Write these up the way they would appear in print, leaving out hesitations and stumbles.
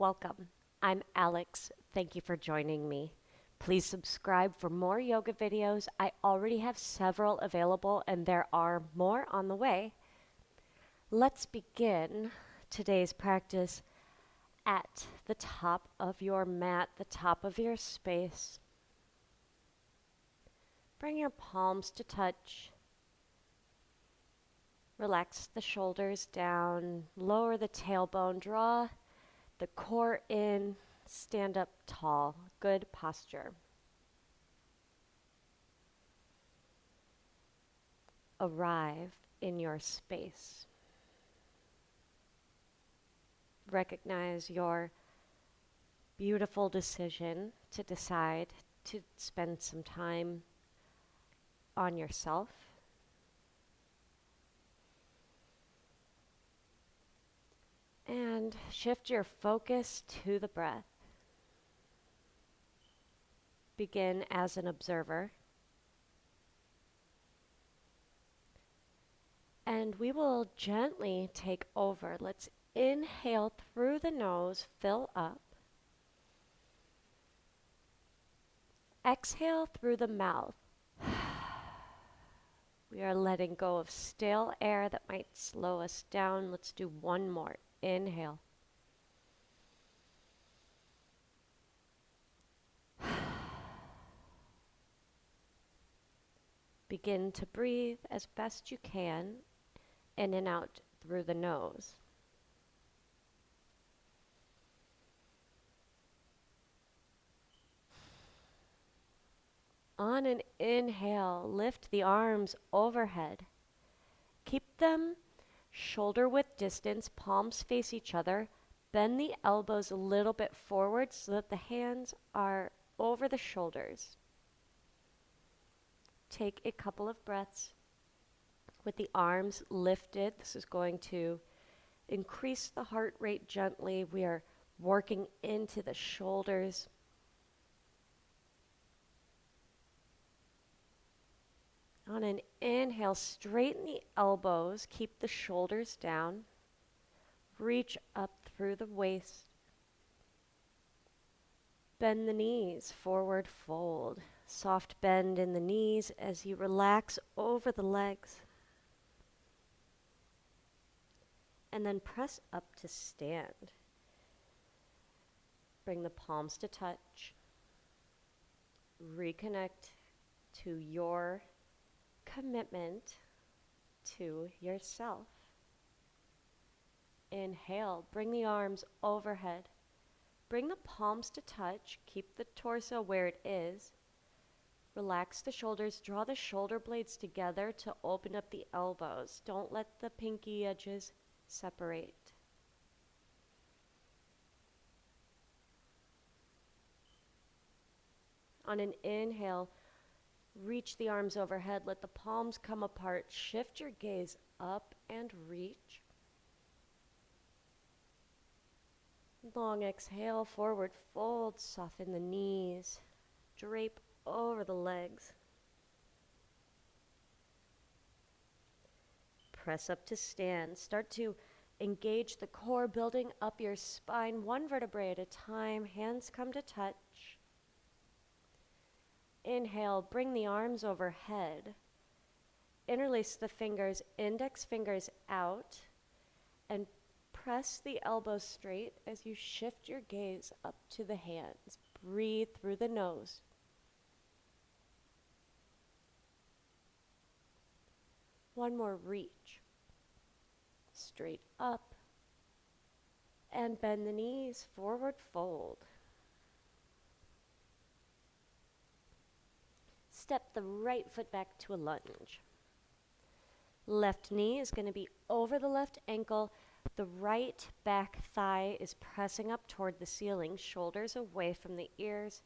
Welcome. I'm Alex. Thank you for joining me. Please subscribe for more yoga videos. I already have several available and there are more on the way. Let's begin today's practice at the top of your mat, the top of your space. Bring your palms to touch. Relax the shoulders down, lower the tailbone, draw the core in, stand up tall. Good posture. Arrive in your space. Recognize your beautiful decision to decide to spend some time on yourself. And shift your focus to the breath. Begin as an observer. And we will gently take over. Let's inhale through the nose, fill up. Exhale through the mouth. We are letting go of stale air that might slow us down. Let's do one more. Inhale. Begin to breathe as best you can, in and out through the nose. On an inhale, lift the arms overhead. Keep them shoulder width distance, palms face each other. Bend the elbows a little bit forward so that the hands are over the shoulders. Take a couple of breaths with the arms lifted. This is going to increase the heart rate gently. We are working into the shoulders. On an inhale, straighten the elbows, keep the shoulders down. Reach up through the waist. Bend the knees, forward fold. Soft bend in the knees as you relax over the legs. And then press up to stand. Bring the palms to touch. Reconnect to your commitment to yourself. Inhale, bring the arms overhead. Bring the palms to touch. Keep the torso where it is. Relax the shoulders. Draw the shoulder blades together to open up the elbows. Don't let the pinky edges separate. On an inhale, reach the arms overhead. Let the palms come apart. Shift your gaze up and reach. Long exhale, forward fold, soften the knees, drape over the legs. Press up to stand. Start to engage the core, building up your spine one vertebrae at a time. Hands come to touch. Inhale, bring the arms overhead. Interlace the fingers, index fingers out, and press the elbows straight as you shift your gaze up to the hands. Breathe through the nose. One more reach. Straight up. And bend the knees, forward fold. Step the right foot back to a lunge. Left knee is going to be over the left ankle. The right back thigh is pressing up toward the ceiling, shoulders away from the ears.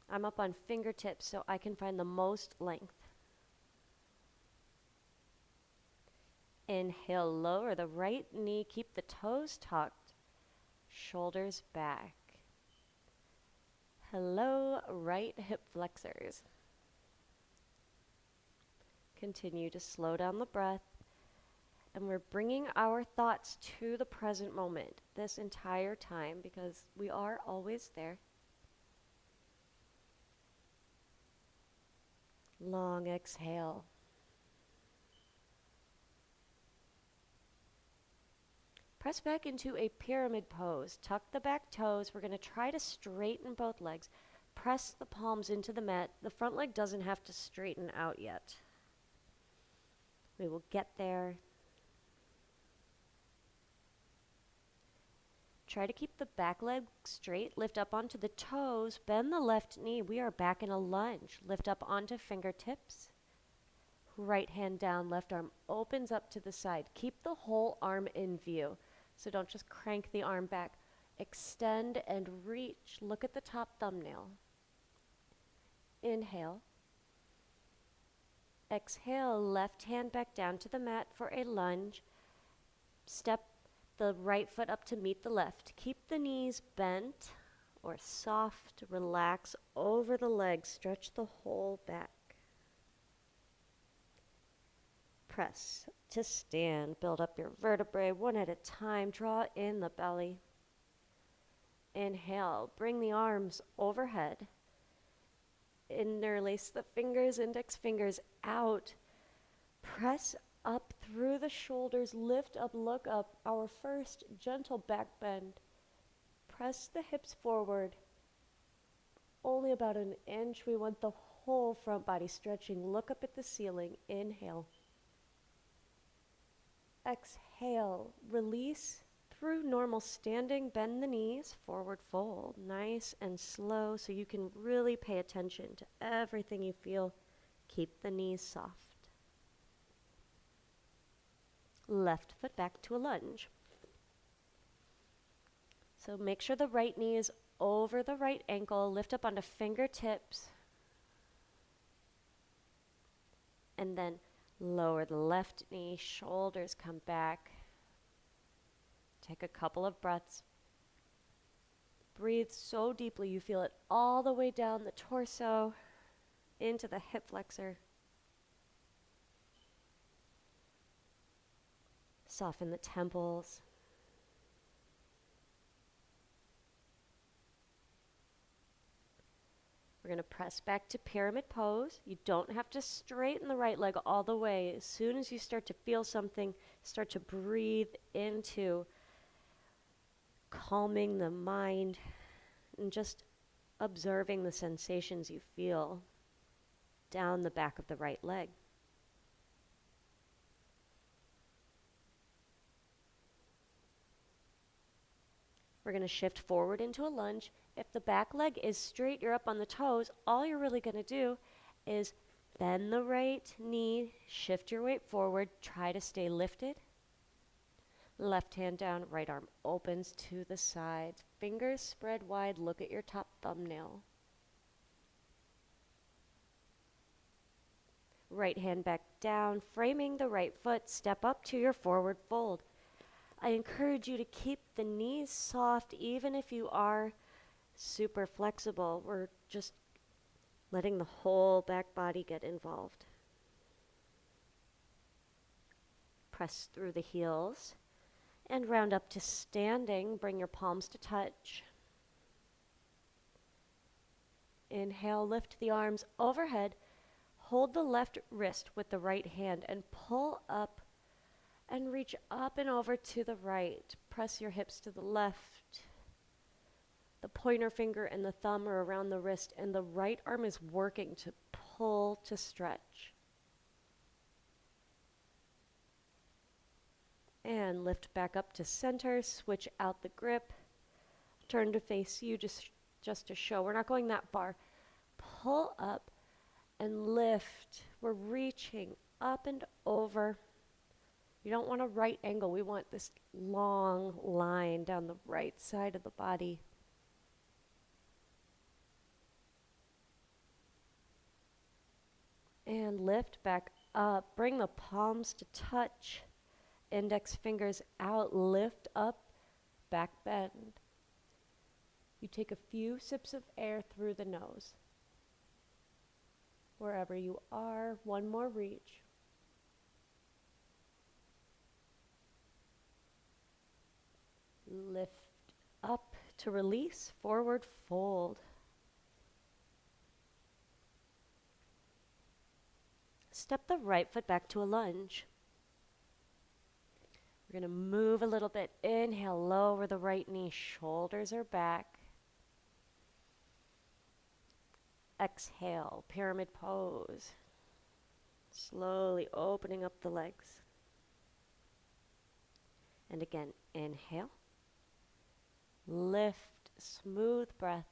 I'm up on fingertips so I can find the most length. Inhale, lower the right knee, keep the toes tucked, shoulders back. Hello, right hip flexors. Continue to slow down the breath And we're bringing our thoughts to the present moment this entire time because we are always there. Long exhale. Press back into a pyramid pose. Tuck the back toes. We're going to try to straighten both legs. Press the palms into the mat. The front leg doesn't have to straighten out yet. We will get there. Try to keep the back leg straight. Lift up onto the toes. Bend the left knee. We are back in a lunge. Lift up onto fingertips. Right hand down, left arm opens up to the side. Keep the whole arm in view. So don't just crank the arm back. Extend and reach. Look at the top thumbnail. Inhale. Exhale, left hand back down to the mat for a lunge. Step the right foot up to meet the left. Keep the knees bent or soft. Relax over the legs. Stretch the whole back. Press to stand. Build up your vertebrae one at a time. Draw in the belly. Inhale. Bring the arms overhead. Interlace the fingers, index fingers out. Press up through the shoulders. Lift up, look up. Our first gentle back bend. Press the hips forward. Only about an inch. We want the whole front body stretching. Look up at the ceiling. Inhale. Exhale, release through normal standing, bend the knees, forward fold, nice and slow so you can really pay attention to everything you feel. Keep the knees soft. Left foot back to a lunge. So make sure the right knee is over the right ankle, lift up onto fingertips, and then lower the left knee, shoulders come back. Take a couple of breaths. Breathe so deeply you feel it all the way down the torso, into the hip flexor. Soften the temples. We're going to press back to pyramid pose. You don't have to straighten the right leg all the way. As soon as you start to feel something, start to breathe into calming the mind and just observing the sensations you feel down the back of the right leg. We're going to shift forward into a lunge. If the back leg is straight, you're up on the toes, all you're really going to do is bend the right knee, shift your weight forward, try to stay lifted. Left hand down, right arm opens to the side. Fingers spread wide, look at your top thumbnail. Right hand back down, framing the right foot, step up to your forward fold. I encourage you to keep the knees soft even if you are super flexible. We're just letting the whole back body get involved. Press through the heels and round up to standing. Bring your palms to touch. Inhale, lift the arms overhead. Hold the left wrist with the right hand and pull up and reach up and over to the right. Press your hips to the left. The pointer finger and the thumb are around the wrist, and the right arm is working to pull to stretch. And lift back up to center, switch out the grip. Turn to face you just to show. We're not going that far. Pull up and lift. We're reaching up and over. You don't want a right angle. We want this long line down the right side of the body. And lift back up. Bring the palms to touch. Index fingers out. Lift up. Back bend. You take a few sips of air through the nose. Wherever you are, one more reach. Lift up to release, forward fold. Step the right foot back to a lunge. We're going to move a little bit. Inhale, lower the right knee, shoulders are back. Exhale, pyramid pose. Slowly opening up the legs. And again, inhale. Lift, smooth breath.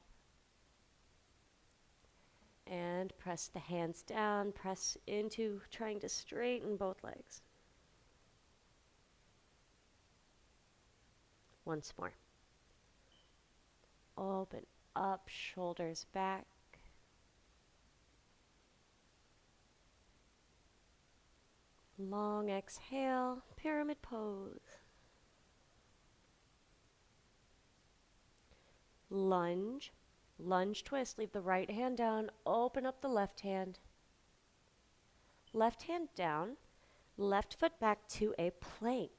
And press the hands down, press into trying to straighten both legs. Once more. Open up, shoulders back. Long exhale, pyramid pose. Lunge, lunge twist, leave the right hand down, open up the left hand. Left hand down, left foot back to a plank.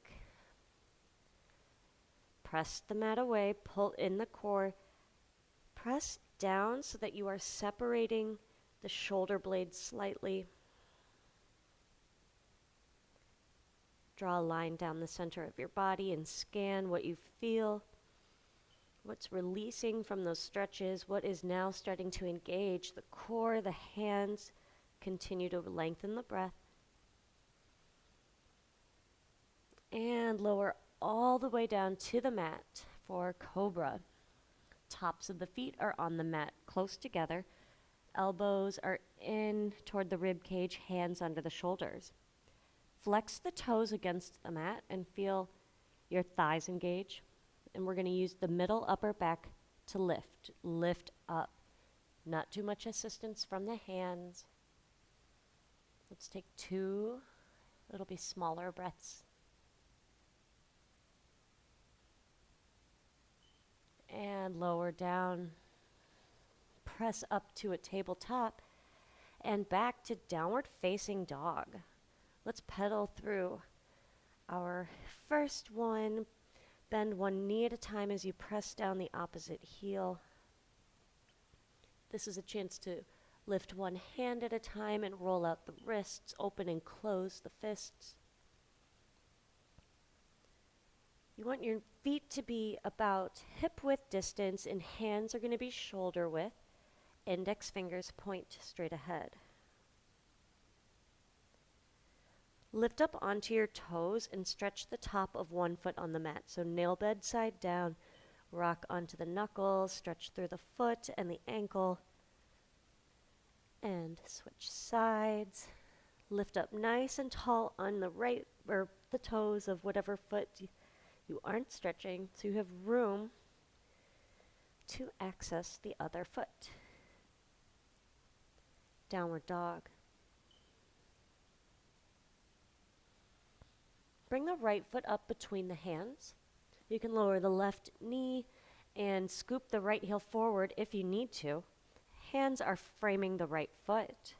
Press the mat away, pull in the core. Press down so that you are separating the shoulder blades slightly. Draw a line down the center of your body and scan what you feel. What's releasing from those stretches? What is now starting to engage the core, the hands? Continue to lengthen the breath. And lower all the way down to the mat for Cobra. Tops of the feet are on the mat, close together. Elbows are in toward the rib cage, hands under the shoulders. Flex the toes against the mat and feel your thighs engage. And we're going to use the middle upper back to lift. Lift up. Not too much assistance from the hands. Let's take 2. It'll be smaller breaths. And lower down. Press up to a tabletop and back to downward facing dog. Let's pedal through our first one. Bend one knee at a time as you press down the opposite heel. This is a chance to lift one hand at a time and roll out the wrists, open and close the fists. You want your feet to be about hip width distance and hands are going to be shoulder width. Index fingers point straight ahead. Lift up onto your toes and stretch the top of one foot on the mat. So nail bed side down, rock onto the knuckles, stretch through the foot and the ankle, and switch sides. Lift up nice and tall on the right, or the toes of whatever foot you aren't stretching, so you have room to access the other foot. Downward dog. Bring the right foot up between the hands. You can lower the left knee and scoop the right heel forward if you need to. Hands are framing the right foot.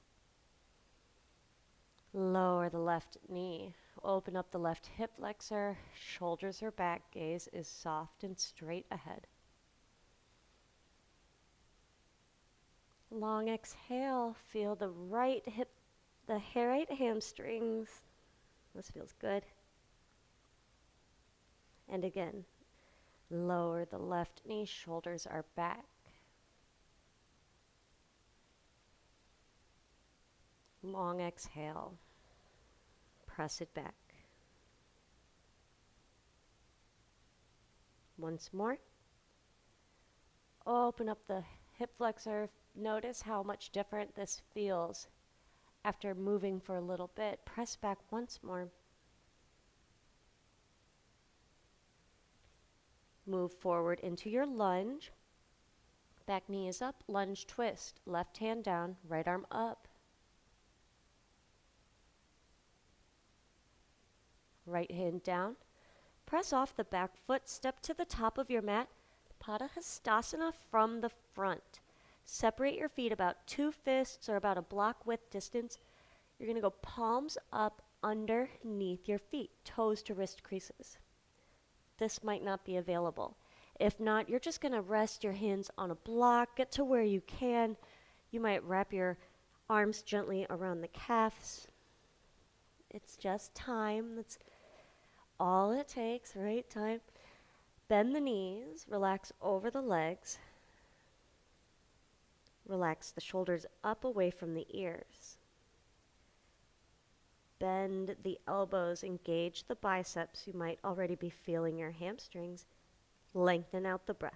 Lower the left knee. Open up the left hip flexor. Shoulders are back. Gaze is soft and straight ahead. Long exhale. Feel the right hip, the right hamstrings. This feels good. And again, lower the left knee, shoulders are back. Long exhale. Press it back. Once more. Open up the hip flexor. Notice how much different this feels after moving for a little bit. Press back once more. Move forward into your lunge. Back knee is up, lunge twist. Left hand down, right arm up. Right hand down. Press off the back foot, step to the top of your mat. Padahastasana from the front. Separate your feet about 2 fists or about a block width distance. You're going to go palms up underneath your feet, toes to wrist creases. this might not be available. If not, you're just going to rest your hands on a block, get to where you can. You might wrap your arms gently around the calves. It's just time. That's all it takes, right? Time. Bend the knees, relax over the legs. Relax the shoulders up away from the ears. Bend the elbows, engage the biceps. You might already be feeling your hamstrings. Lengthen out the breath.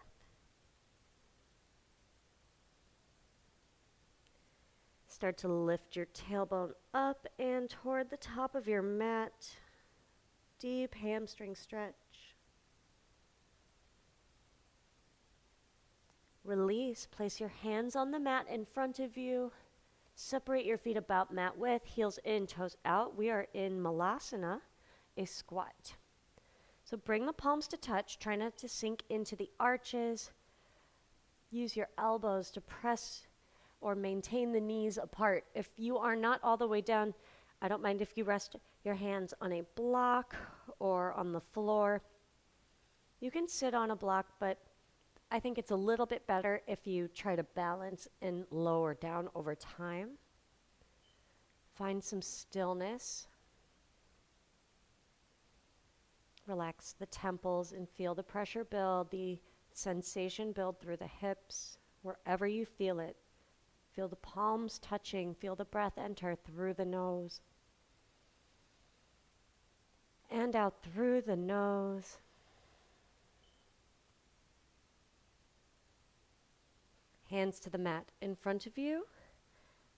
Start to lift your tailbone up and toward the top of your mat. Deep hamstring stretch. Release. Place your hands on the mat in front of you. Separate your feet about mat width, heels in, toes out. We are in Malasana, a squat. So bring the palms to touch. Try not to sink into the arches. Use your elbows to press or maintain the knees apart. If you are not all the way down, I don't mind if you rest your hands on a block or on the floor. You can sit on a block, but I think it's a little bit better if you try to balance and lower down over time. Find some stillness. Relax the temples and feel the pressure build, the sensation build through the hips, wherever you feel it. Feel the palms touching, feel the breath enter through the nose. And out through the nose. Hands to the mat in front of you.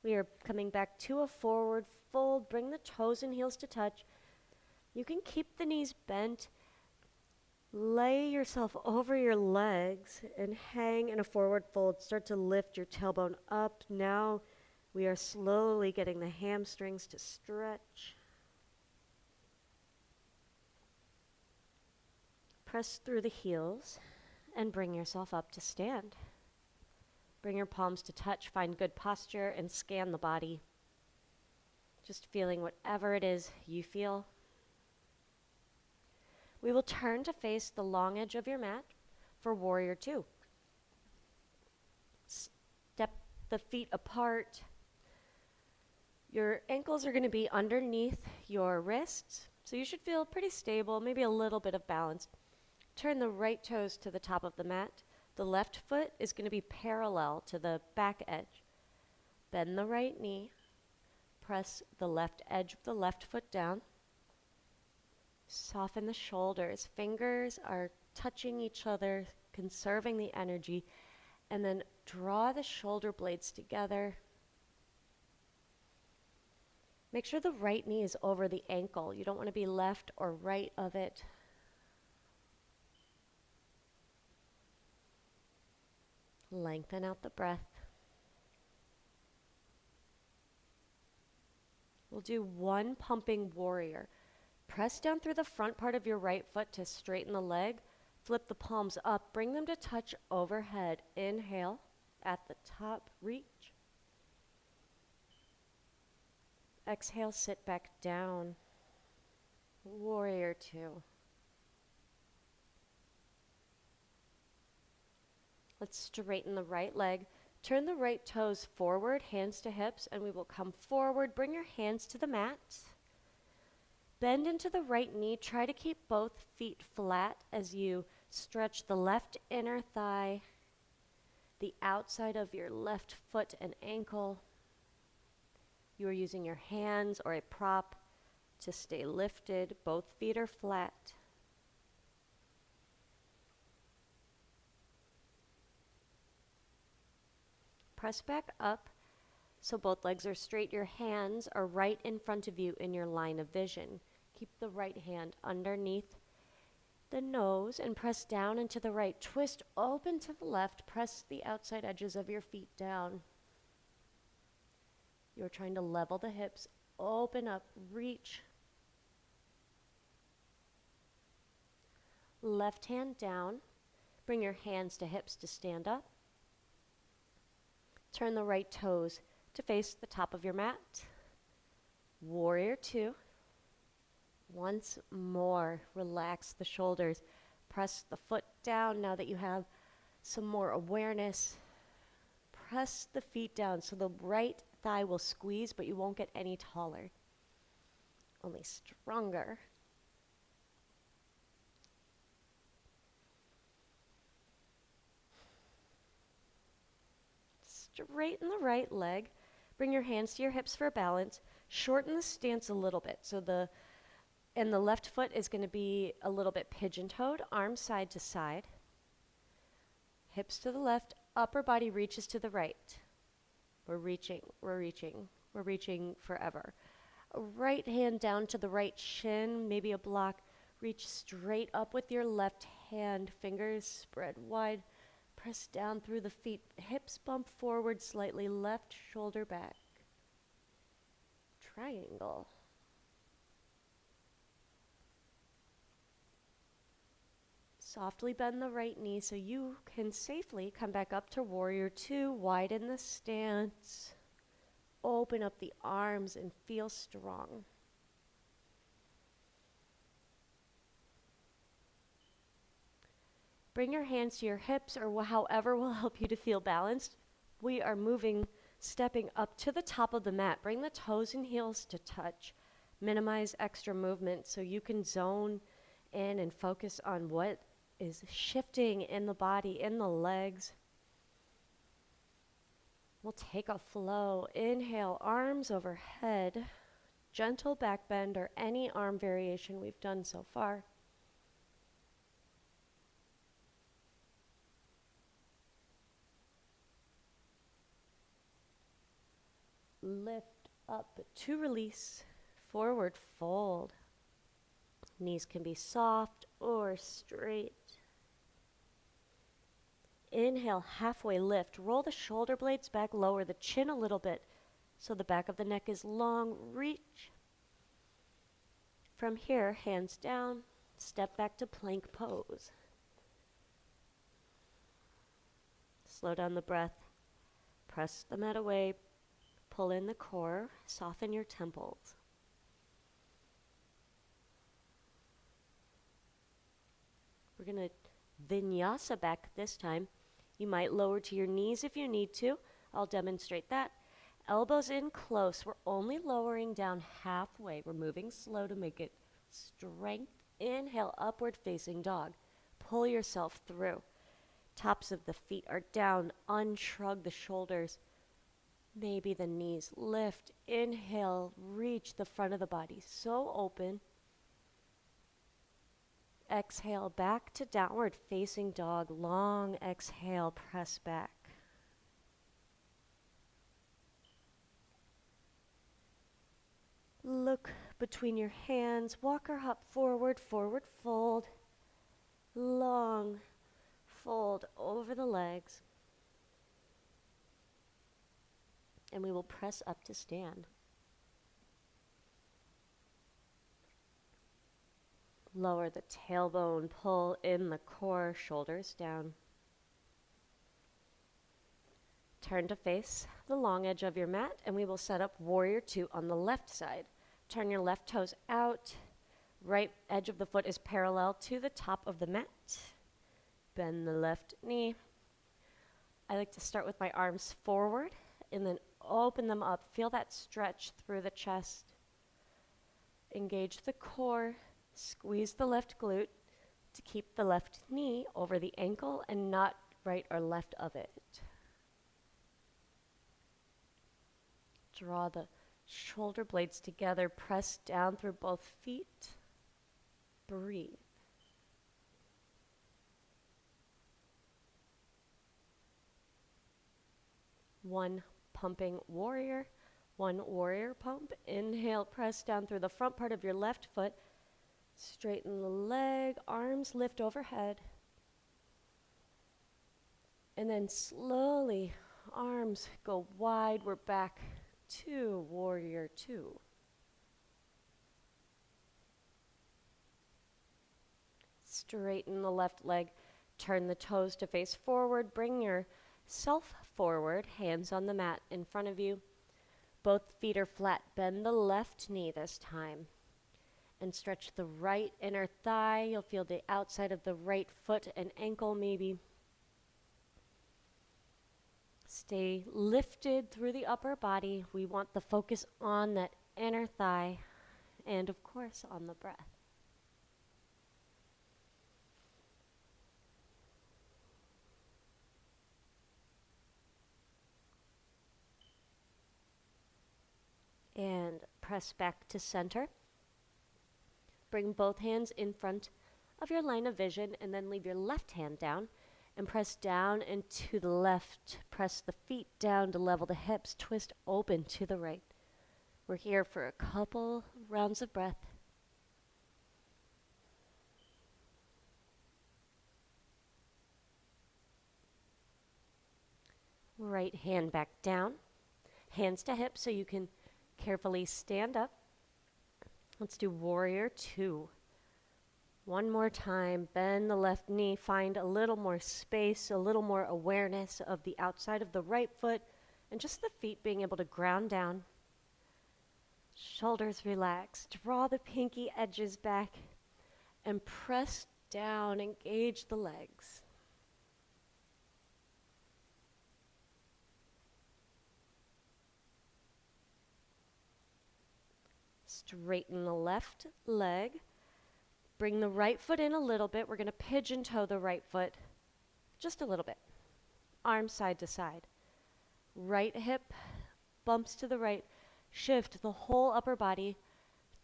We are coming back to a forward fold. Bring the toes and heels to touch. You can keep the knees bent. Lay yourself over your legs and hang in a forward fold. Start to lift your tailbone up. Now we are slowly getting the hamstrings to stretch. Press through the heels and bring yourself up to stand. Bring your palms to touch, find good posture, and scan the body. Just feeling whatever it is you feel. We will turn to face the long edge of your mat for Warrior Two. Step the feet apart. Your ankles are going to be underneath your wrists, so you should feel pretty stable, maybe a little bit of balance. Turn the right toes to the top of the mat. The left foot is going to be parallel to the back edge. Bend the right knee. Press the left edge of the left foot down. Soften the shoulders. Fingers are touching each other, conserving the energy. And then draw the shoulder blades together. Make sure the right knee is over the ankle. You don't want to be left or right of it. Lengthen out the breath. We'll do one pumping warrior. Press down through the front part of your right foot to straighten the leg. Flip the palms up. Bring them to touch overhead. Inhale at the top. Reach. Exhale, sit back down. Warrior Two. Let's straighten the right leg. Turn the right toes forward, hands to hips, and we will come forward. Bring your hands to the mat. Bend into the right knee. Try to keep both feet flat as you stretch the left inner thigh, the outside of your left foot and ankle. You are using your hands or a prop to stay lifted. Both feet are flat. Press back up so both legs are straight. Your hands are right in front of you in your line of vision. Keep the right hand underneath the nose and press down into the right. Twist open to the left. Press the outside edges of your feet down. You're trying to level the hips. Open up, reach. Left hand down. Bring your hands to hips to stand up. Turn the right toes to face the top of your mat. Warrior Two. Once more, relax the shoulders. Press the foot down now that you have some more awareness. Press the feet down so the right thigh will squeeze, but you won't get any taller, only stronger. Straighten the right leg. Bring your hands to your hips for balance. Shorten the stance a little bit. So the left foot is going to be a little bit pigeon-toed, arms side to side. Hips to the left, upper body reaches to the right. We're reaching forever. Right hand down to the right shin, maybe a block. Reach straight up with your left hand, fingers spread wide. Press down through the feet, hips bump forward slightly, left shoulder back. Triangle. Softly bend the right knee so you can safely come back up to warrior two. Widen the stance. Open up the arms and feel strong. Bring your hands to your hips or however will help you to feel balanced. We are stepping up to the top of the mat. Bring the toes and heels to touch. Minimize extra movement so you can zone in and focus on what is shifting in the body, in the legs. We'll take a flow. Inhale, arms overhead. Gentle back bend or any arm variation we've done so far. Lift up to release, forward fold. Knees can be soft or straight. Inhale, halfway lift. Roll the shoulder blades back, lower the chin a little bit so the back of the neck is long. Reach. From here, hands down, step back to plank pose. Slow down the breath. Press the mat away. Pull in the core, soften your temples. We're going to vinyasa back this time. You might lower to your knees if you need to. I'll demonstrate that. Elbows in close. We're only lowering down halfway. We're moving slow to make it strength. Inhale, upward facing dog. Pull yourself through. Tops of the feet are down. Unshrug the shoulders. Maybe the knees lift. Inhale, reach the front of the body. So open. Exhale, back to downward facing dog. Long exhale, press back. Look between your hands. Walk or hop forward, forward fold. Long fold over the legs. And we will press up to stand. Lower the tailbone, pull in the core, shoulders down. Turn to face the long edge of your mat, and we will set up warrior two on the left side. Turn your left toes out. Right edge of the foot is parallel to the top of the mat. Bend the left knee. I like to start with my arms forward and then open them up. Feel that stretch through the chest. Engage the core. Squeeze the left glute to keep the left knee over the ankle and not right or left of it. Draw the shoulder blades together. Press down through both feet. Breathe. One pumping warrior, one warrior pump. Inhale, press down through the front part of your left foot. Straighten the leg, arms lift overhead. And then slowly, arms go wide. We're back to warrior two. Straighten the left leg, turn the toes to face forward. Bring yourself forward, hands on the mat in front of you. Both feet are flat. Bend the left knee this time. And stretch the right inner thigh. You'll feel the outside of the right foot and ankle maybe. Stay lifted through the upper body. We want the focus on that inner thigh and, of course, on the breath. And press back to center. Bring both hands in front of your line of vision and then leave your left hand down and press down and to the left. Press the feet down to level the hips. Twist open to the right. We're here for a couple rounds of breath. Right hand back down. Hands to hips so you can carefully stand up. Let's do warrior two. One more time, bend the left knee, find a little more space, a little more awareness of the outside of the right foot, and just the feet being able to ground down. Shoulders relax, draw the pinky edges back, and press down, engage the legs. Straighten the left leg. Bring the right foot in a little bit. We're going to pigeon toe the right foot just a little bit. Arms side to side. Right hip bumps to the right. Shift the whole upper body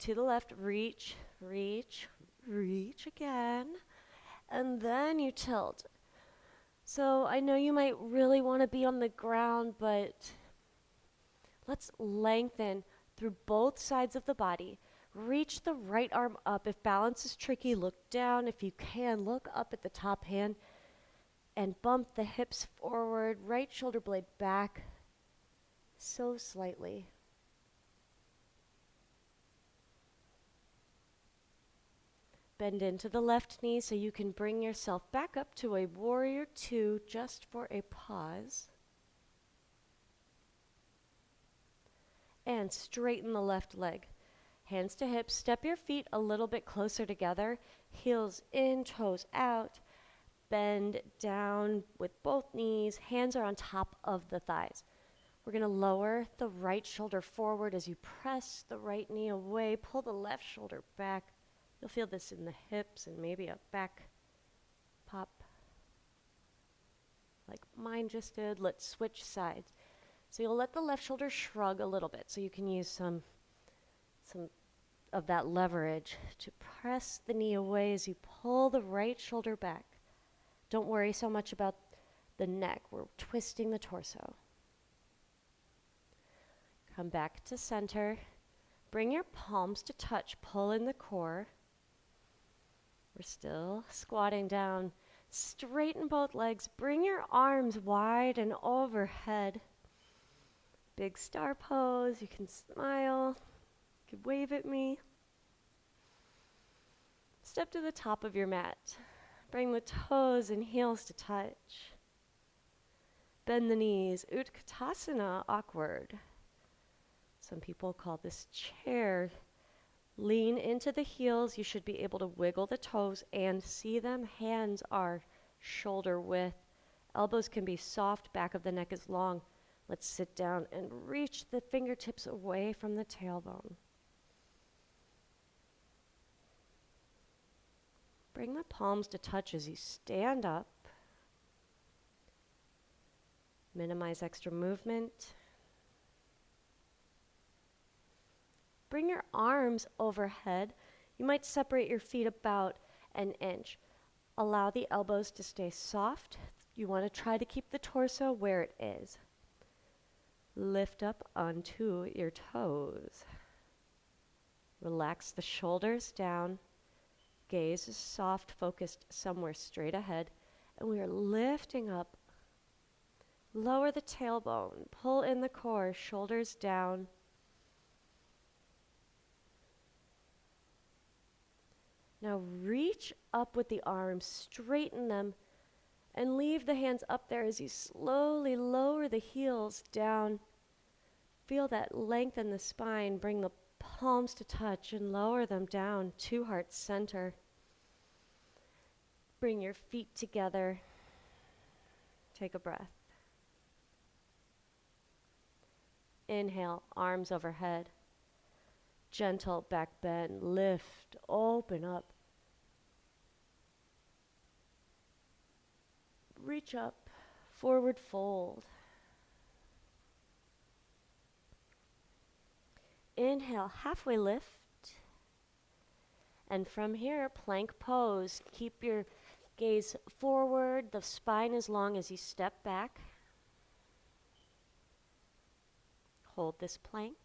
to the left. Reach, reach, reach again. And then you tilt. So I know you might really want to be on the ground, but let's lengthen through both sides of the body. Reach the right arm up. If balance is tricky, look down. If you can, look up at the top hand and bump the hips forward, right shoulder blade back, so slightly. Bend into the left knee so you can bring yourself back up to a warrior two just for a pause. And straighten the left leg. Hands to hips, step your feet a little bit closer together, heels in, toes out, bend down with both knees, hands are on top of the thighs. We're going to lower the right shoulder forward as you press the right knee away, pull the left shoulder back. You'll feel this in the hips and maybe a back pop like mine just did. Let's switch sides. So you'll let the left shoulder shrug a little bit so you can use some of that leverage to press the knee away as you pull the right shoulder back. Don't worry so much about the neck. We're twisting the torso. Come back to center. Bring your palms to touch. Pull in the core. We're still squatting down. Straighten both legs. Bring your arms wide and overhead. Big star pose. You can smile. You can wave at me. Step to the top of your mat. Bring the toes and heels to touch. Bend the knees. Utkatasana, awkward. Some people call this chair. Lean into the heels. You should be able to wiggle the toes and see them. Hands are shoulder width. Elbows can be soft. Back of the neck is long. Let's sit down and reach the fingertips away from the tailbone. Bring the palms to touch as you stand up. Minimize extra movement. Bring your arms overhead. You might separate your feet about an inch. Allow the elbows to stay soft. You want to try to keep the torso where it is. Lift up onto your toes. Relax the shoulders down. Gaze is soft, focused somewhere straight ahead. And we are lifting up. Lower the tailbone. Pull in the core, shoulders down. Now reach up with the arms, straighten them, and leave the hands up there as you slowly lower the heels down. Feel that lengthen the spine. Bring the palms to touch and lower them down to heart center. Bring your feet together. Take a breath. Inhale, arms overhead. Gentle back bend, lift, open up. Reach up, forward fold. Inhale, halfway lift. And from here, plank pose. Keep your gaze forward, the spine as long as you step back. Hold this plank.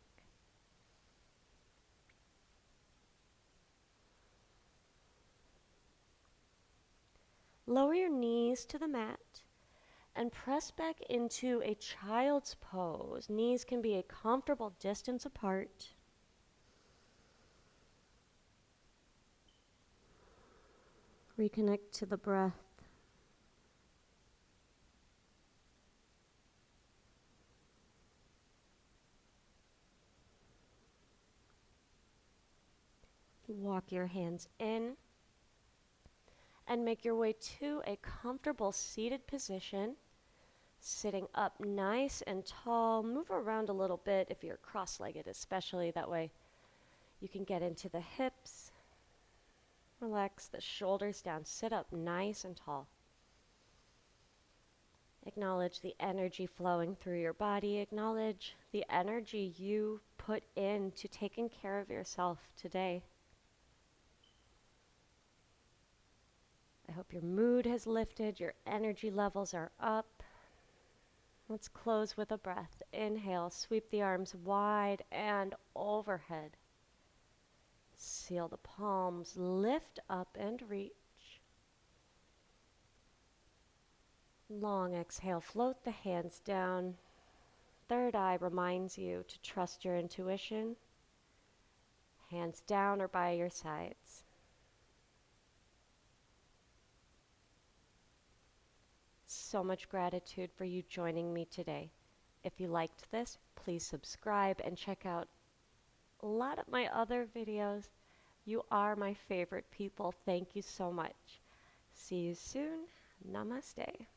Lower your knees to the mat and press back into a child's pose. Knees can be a comfortable distance apart. Reconnect to the breath. Walk your hands in and make your way to a comfortable seated position. Sitting up nice and tall. Move around a little bit if you're cross-legged especially. That way you can get into the hips. Relax the shoulders down. Sit up nice and tall. Acknowledge the energy flowing through your body. Acknowledge the energy you put into taking care of yourself today. I hope your mood has lifted, your energy levels are up. Let's close with a breath. Inhale, sweep the arms wide and overhead. Seal the palms, lift up and reach. Long exhale, float the hands down. Third eye reminds you to trust your intuition. Hands down or by your sides. So much gratitude for you joining me today. If you liked this, please subscribe and check out a lot of my other videos. You are my favorite people. Thank you so much. See you soon. Namaste.